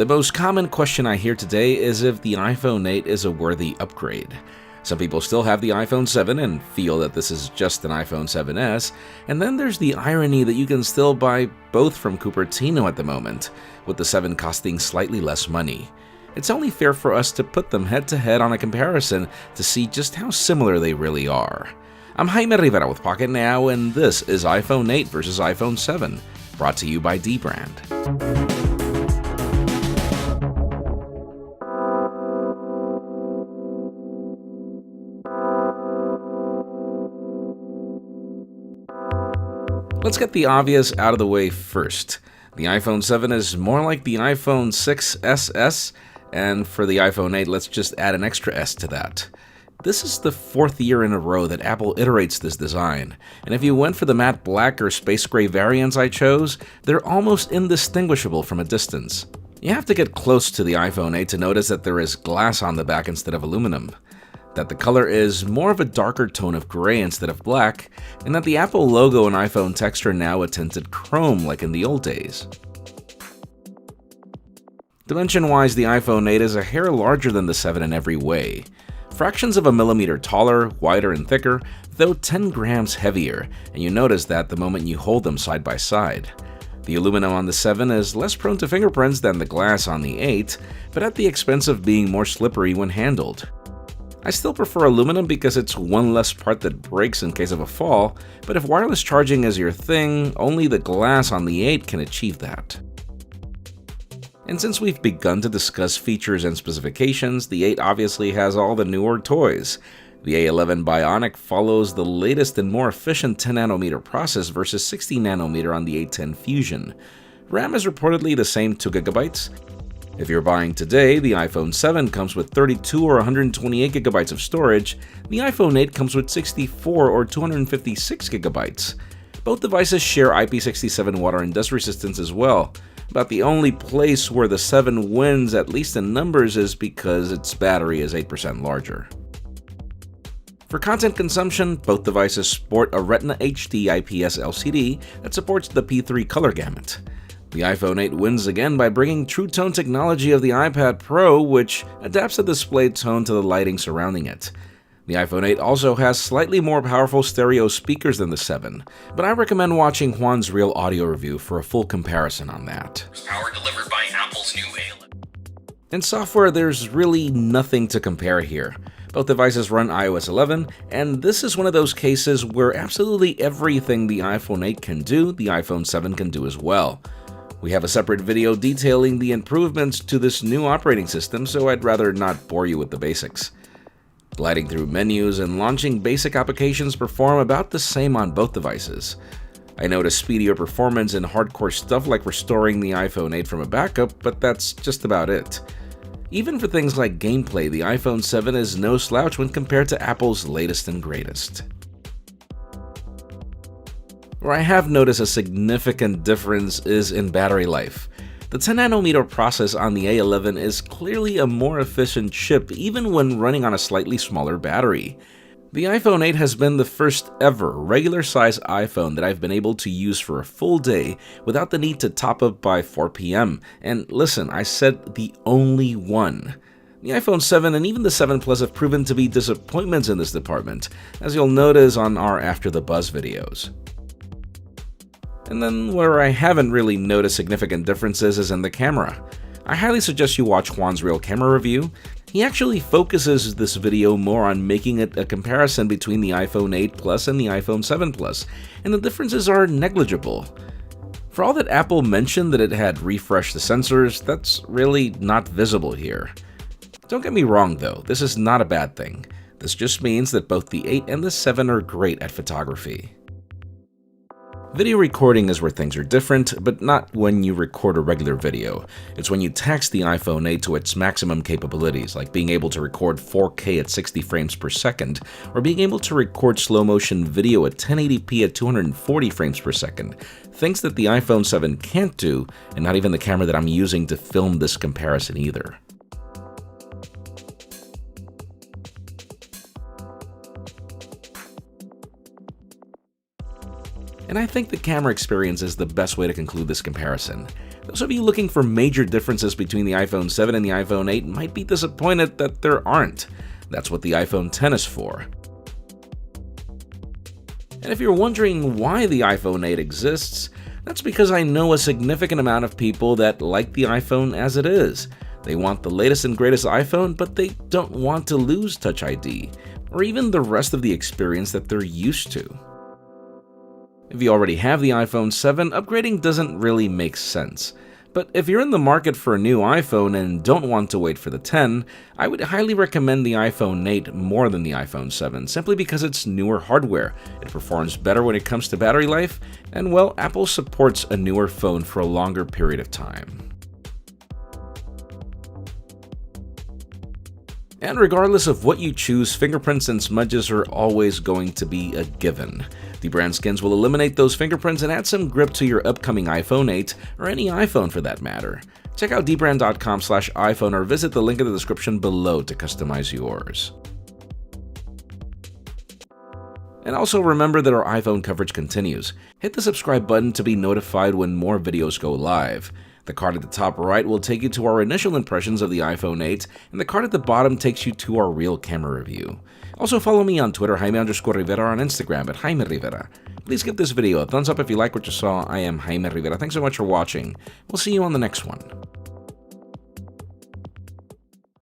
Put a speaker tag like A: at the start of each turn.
A: The most common question I hear today is if the iPhone 8 is a worthy upgrade. Some people still have the iPhone 7 and feel that this is just an iPhone 7s, and then there's the irony that you can still buy both from Cupertino at the moment, with the 7 costing slightly less money. It's only fair for us to put them head to head on a comparison to see just how similar they really are. I'm Jaime Rivera with Pocket Now, and this is iPhone 8 versus iPhone 7, brought to you by dbrand. Let's get the obvious out of the way first. The iPhone 7 is more like the iPhone 6SS, and for the iPhone 8, let's just add an extra S to that. This is the 4th year in a row that Apple iterates this design, and if you went for the matte black or space gray variants I chose, they're almost indistinguishable from a distance. You have to get close to the iPhone 8 to notice that there is glass on the back instead of aluminum, that the color is more of a darker tone of gray instead of black, and that the Apple logo and iPhone text are now a tinted chrome like in the old days. Dimension-wise, the iPhone 8 is a hair larger than the 7 in every way. Fractions of a millimeter taller, wider, and thicker, though 10 grams heavier, and you notice that the moment you hold them side by side. The aluminum on the 7 is less prone to fingerprints than the glass on the 8, but at the expense of being more slippery when handled. I still prefer aluminum because it's one less part that breaks in case of a fall, but if wireless charging is your thing, only the glass on the 8 can achieve that. And since we've begun to discuss features and specifications, the 8 obviously has all the newer toys. The A11 Bionic follows the latest and more efficient 10nm process versus 16nm on the A10 Fusion. RAM is reportedly the same 2GB. If you're buying today, the iPhone 7 comes with 32 or 128 GB of storage, the iPhone 8 comes with 64 or 256 GB. Both devices share IP67 water and dust resistance as well. About the only place where the 7 wins, at least in numbers, is because its battery is 8% larger. For content consumption, both devices sport a Retina HD IPS LCD that supports the P3 color gamut. The iPhone 8 wins again by bringing True Tone technology of the iPad Pro, which adapts the display tone to the lighting surrounding it. The iPhone 8 also has slightly more powerful stereo speakers than the 7, but I recommend watching Juan's Real Audio review for a full comparison on that.
B: Power delivered by Apple's new A11.
A: In software, there's really nothing to compare here. Both devices run iOS 11, and this is one of those cases where absolutely everything the iPhone 8 can do, the iPhone 7 can do as well. We have a separate video detailing the improvements to this new operating system, so I'd rather not bore you with the basics. Gliding through menus and launching basic applications perform about the same on both devices. I notice speedier performance in hardcore stuff like restoring the iPhone 8 from a backup, but that's just about it. Even for things like gameplay, the iPhone 7 is no slouch when compared to Apple's latest and greatest. Where I have noticed a significant difference is in battery life. The 10nm process on the A11 is clearly a more efficient chip even when running on a slightly smaller battery. The iPhone 8 has been the first ever regular-size iPhone that I've been able to use for a full day without the need to top up by 4 p.m. And listen, I said the only one. The iPhone 7 and even the 7 Plus have proven to be disappointments in this department, as you'll notice on our After the Buzz videos. And then where I haven't really noticed significant differences is in the camera. I highly suggest you watch Juan's Real Camera review. He actually focuses this video more on making it a comparison between the iPhone 8 Plus and the iPhone 7 Plus, and the differences are negligible. For all that Apple mentioned that it had refreshed the sensors, that's really not visible here. Don't get me wrong though, this is not a bad thing. This just means that both the 8 and the 7 are great at photography. Video recording is where things are different, but not when you record a regular video. It's when you tax the iPhone 8 to its maximum capabilities, like being able to record 4K at 60 frames per second, or being able to record slow-motion video at 1080p at 240 frames per second. Things that the iPhone 7 can't do, and not even the camera that I'm using to film this comparison either. and I think the camera experience is the best way to conclude this comparison. Those of you looking for major differences between the iPhone 7 and the iPhone 8 might be disappointed that there aren't. That's what the iPhone X is for. And if you're wondering why the iPhone 8 exists, that's because I know a significant amount of people that like the iPhone as it is. They want the latest and greatest iPhone, but they don't want to lose Touch ID, or even the rest of the experience that they're used to. If you already have the iPhone 7, upgrading doesn't really make sense. But if you're in the market for a new iPhone and don't want to wait for the 10, I would highly recommend the iPhone 8 more than the iPhone 7, simply because it's newer hardware, it performs better when it comes to battery life, and well, Apple supports a newer phone for a longer period of time. And regardless of what you choose, fingerprints and smudges are always going to be a given. Dbrand skins will eliminate those fingerprints and add some grip to your upcoming iPhone 8, or any iPhone for that matter. Check out dbrand.com/iPhone or visit the link in the description below to customize yours. And also remember that our iPhone coverage continues. Hit the subscribe button to be notified when more videos go live. The card at the top right will take you to our initial impressions of the iPhone 8, and the card at the bottom takes you to our real camera review. Also follow me on Twitter, Jaime_Rivera, on Instagram at Jaime Rivera. Please give this video a thumbs up if you like what you saw. I am Jaime Rivera. Thanks so much for watching. We'll see you on the next one.